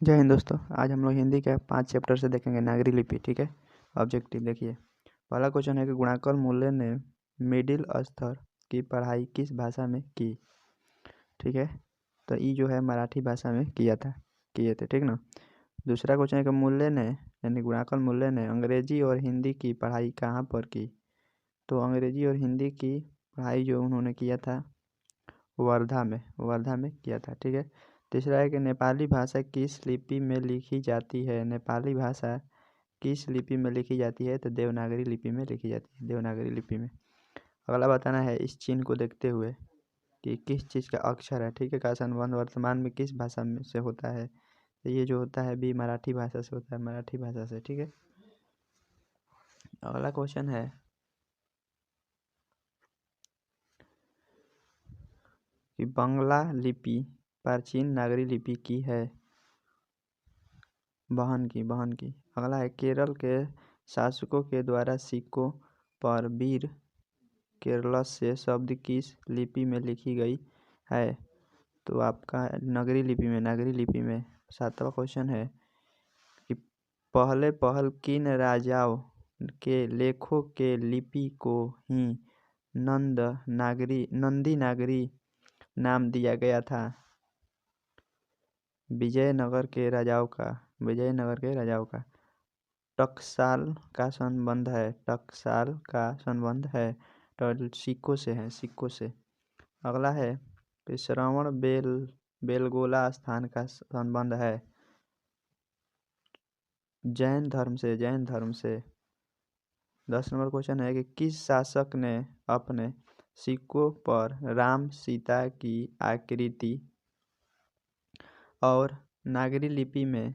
जय हिंद दोस्तों। आज हम लोग हिंदी के 5 चैप्टर से देखेंगे नागरी लिपि। ठीक है। ऑब्जेक्टिव देखिए, पहला क्वेश्चन है कि गुणाकर मूल्य ने मिडिल स्तर की पढ़ाई किस भाषा में की। ठीक है, तो ये जो है मराठी भाषा में किए थे। ठीक ना। दूसरा क्वेश्चन है कि मूल्य ने यानी गुणाकर मूल्य ने अंग्रेजी और हिंदी की पढ़ाई कहाँ पर की। तो अंग्रेजी और हिंदी की पढ़ाई जो उन्होंने किया था वर्धा में किया था। ठीक है। तीसरा है कि नेपाली भाषा किस लिपि में लिखी जाती है। नेपाली भाषा किस लिपि में लिखी जाती है, तो देवनागरी लिपि में लिखी जाती है, देवनागरी लिपि में। अगला बताना है इस चिन्ह को देखते हुए कि किस चीज़ का अक्षर है। ठीक है, का संबंध वर्तमान में किस भाषा में से होता है, तो ये जो होता है भी मराठी भाषा से होता है, मराठी भाषा से। ठीक है। अगला क्वेश्चन है कि बंगला लिपि प्राचीन नागरी लिपि की है, बहन की। अगला है केरल के शासकों के द्वारा सिक्कों पर वीर केरलस से शब्द किस लिपि में लिखी गई है, तो आपका नागरी लिपि में। सातवां क्वेश्चन है कि पहल किन राजाओं के लेखों के लिपि को ही नंदी नागरी नाम दिया गया था। विजयनगर के राजाओं का टकसाल का संबंध है तो सिक्कों से। अगला है कि श्रवण बेलगोला स्थान का संबंध है जैन धर्म से। 10 नंबर क्वेश्चन है कि किस शासक ने अपने सिक्कों पर राम सीता की आकृति और नागरी लिपि में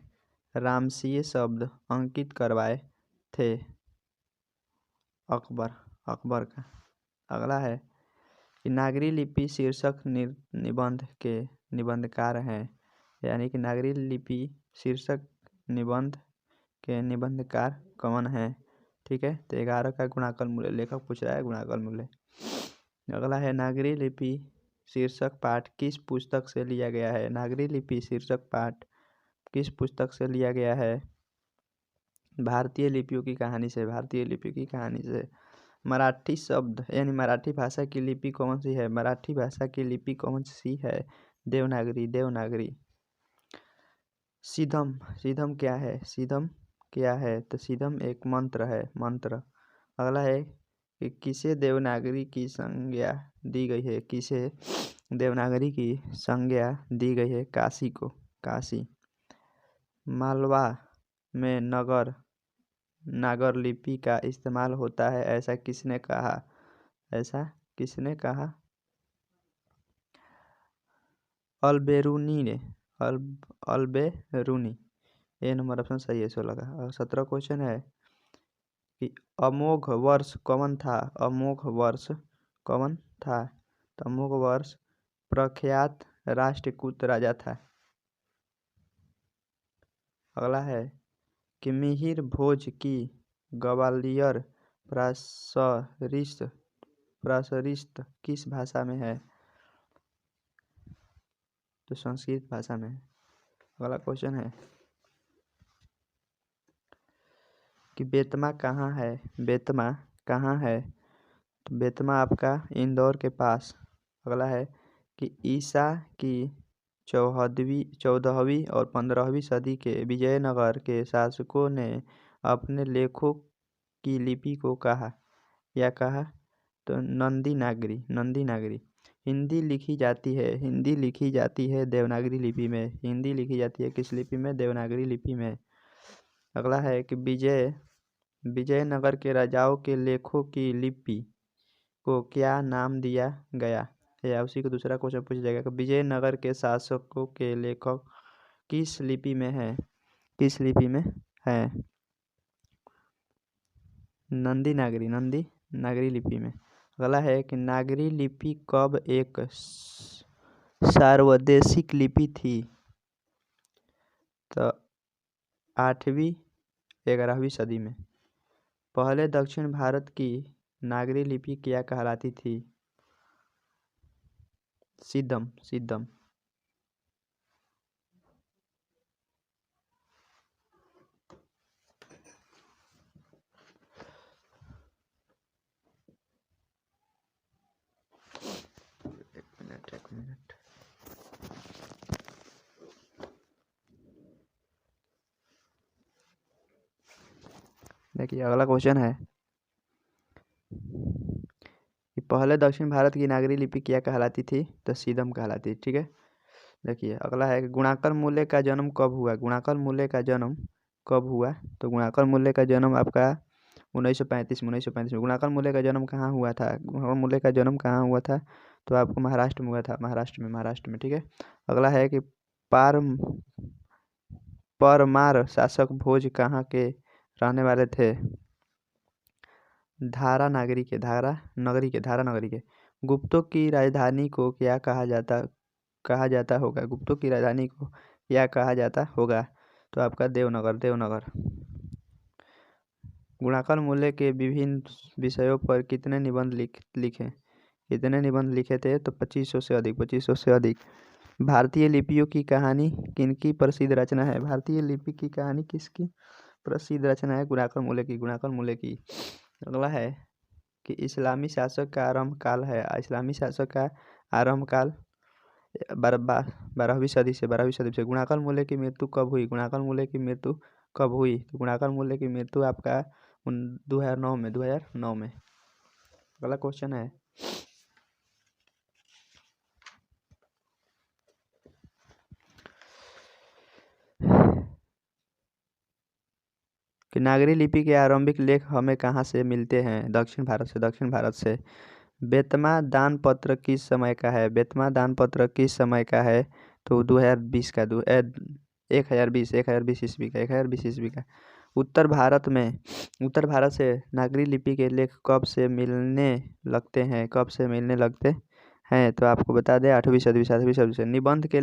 रामसीय शब्द अंकित करवाए थे। अकबर का। अगला है कि नागरी लिपि शीर्षक निबंध के निबंधकार हैं, यानी कि नागरी लिपि शीर्षक निबंध के निबंधकार कौन है। ठीक है, तो 11 का गुणाकर मूल्य लेखक पूछ रहा है, गुणाकर मूल्य। अगला है नागरी लिपि शीर्षक पाठ किस पुस्तक से लिया गया है। नागरी लिपि शीर्षक पाठ किस पुस्तक से लिया गया है, भारतीय लिपियों की कहानी से। मराठी शब्द यानी मराठी भाषा की लिपि कौन सी है, देवनागरी। सीधम क्या है, तो सीधम एक मंत्र है। अगला है कि किसे देवनागरी की संज्ञा दी गई है, काशी। मालवा में नागर लिपि का इस्तेमाल होता है, ऐसा किसने कहा। अल्बेरूनी। ये नंबर ऑप्शन सही है, 16 का। और 17 क्वेश्चन है कि अमोघ वर्ष कौन था। तो अमोघ वर्ष प्रख्यात राष्ट्रकूट राजा था। अगला है कि मिहिर भोज की ग्वालियर प्रासरिस्त किस भाषा में है, तो संस्कृत भाषा में है। अगला क्वेश्चन है कि बेतमा कहाँ है, तो बेतमा आपका इंदौर के पास। अगला है कि ईसा की 14वीं और 15वीं सदी के विजयनगर के शासकों ने अपने लेखों की लिपि को कहा, तो नंदी नागरी। हिंदी लिखी जाती है देवनागरी लिपि में। हिंदी लिखी जाती है किस लिपि में, देवनागरी लिपि में। अगला है कि विजयनगर के राजाओं के लेखों की लिपि को क्या नाम दिया गया, या उसी को दूसरा क्वेश्चन पूछ जाएगा कि विजयनगर के शासकों के लेखक किस लिपि में है, नंदी नागरी लिपि में। अगला है कि नागरी लिपि कब एक सार्वदेशिक लिपि थी, तो 8वीं 11वीं सदी में। पहले दक्षिण भारत की नागरी लिपि क्या कहलाती थी, सिद्धम। देखिए अगला क्वेश्चन है कि पहले दक्षिण भारत की नागरी लिपि क्या कहलाती थी? तो सीधम कहलाती थी। ठीक है, देखिए अगला है कि गुणाकर मूल्य का जन्म कब हुआ? गुणाकर मूल्य का जन्म कब हुआ? तो गुणाकर मूल्य का जन्म आपका 1935 में। गुणाकर मूल्य का जन्म कहाँ हुआ था? गुणाकर मूल्य का जन्म कहाँ हुआ था? तो आपको महाराष्ट्र में हुआ था, महाराष्ट्र में। ठीक है, अगला है कि पार परमार शासक भोज कहाँ के रहने वाले थे? धारा नगरी के। गुप्तों की राजधानी को क्या कहा जाता होगा? गुप्तों की राजधानी को क्या कहा जाता होगा? तो आपका देवनगर। गुणाकर मूल्य के विभिन्न विषयों पर कितने निबंध लिखे थे? तो 2500 से अधिक। भारतीय लिपियों की कहानी किनकी प्रसिद्ध रचना है? भारतीय लिपि की कहानी किसकी प्रसिद्ध रचना है? गुणाकर मूल्य की। अगला है कि इस्लामी शासक का आरंभ काल है। इस्लामी शासक का आरंभ काल 12वीं सदी से। गुणाकर मूल्य की मृत्यु कब हुई? तो गुणाकर मूल्य की मृत्यु आपका 2009 में। अगला क्वेश्चन है कि नागरी लिपि के आरंभिक लेख हमें कहाँ से मिलते हैं? दक्षिण भारत से। बेतमा दान पत्र किस समय का है? तो 2020 का 1020 ईस्वी का। उत्तर भारत से नागरी लिपि के लेख कब से मिलने लगते हैं? तो आपको बता दें 8वीं सदी से। निबंध के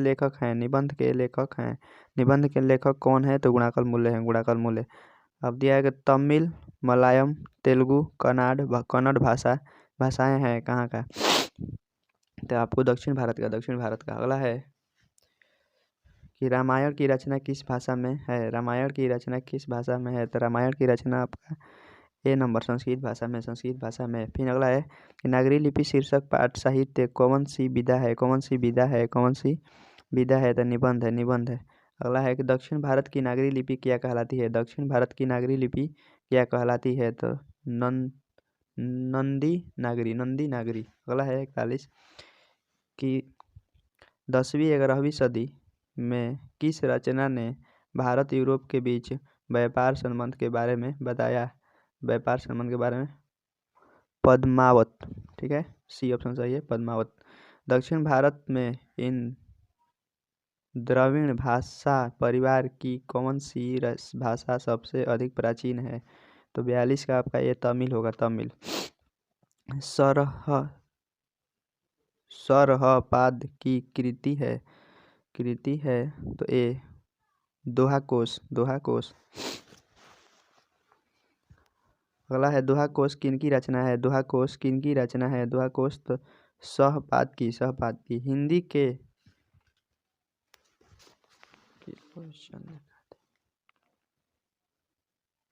लेखक कौन है? तो गुणाकर मूल्य। अब दिया है कि तमिल, मलयालम, तेलुगु, कन्नड़ भाषाएं हैं कहाँ का? तो आपको दक्षिण भारत का। अगला है कि रामायण की रचना किस भाषा में है? तो रामायण की रचना आपका ए नंबर संस्कृत भाषा में। फिर अगला है कि नागरी लिपि शीर्षक पाठ साहित्य कौन सी विधा है? तो निबंध है। अगला है कि दक्षिण भारत की नागरी लिपि क्या कहलाती है? तो नंदी नागरी। अगला है 41 कि 10वीं-11वीं सदी में किस रचना ने भारत यूरोप के बीच व्यापार संबंध के बारे में बताया? पद्मावत। ठीक है, सी ऑप्शन सही है, पद्मावत। दक्षिण भारत में इन द्रविड़ भाषा परिवार की कौन सी भाषा सबसे अधिक प्राचीन है? तो 42 का आपका ये तमिल होगा। सरहपाद की कृति है तो ए दोहा कोश। अगला है दोहा कोश किनकी रचना है? दोहा कोश तो सहपाद की। हिंदी के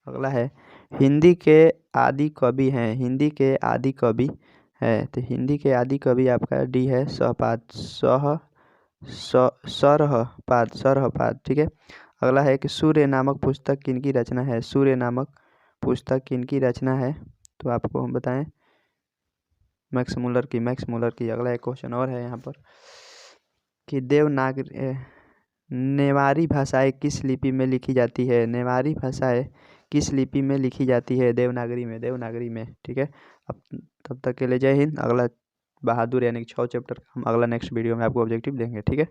अगला है हिंदी के आदि कवि है। तो हिंदी के आदि कवि आपका डी है सहपाद। सरहपाद। ठीक है, अगला है कि सूर्य नामक पुस्तक किनकी रचना है? तो आपको हम बताएं मैक्स मुलर की। अगला एक क्वेश्चन और है यहाँ पर कि नेवारी भाषाएं किस लिपि में लिखी जाती है? देवनागरी में। ठीक है, अब तब तक के लिए जय हिंद। अगला बहादुर यानी कि 6 चैप्टर हम अगला नेक्स्ट वीडियो में आपको ऑब्जेक्टिव देंगे। ठीक है।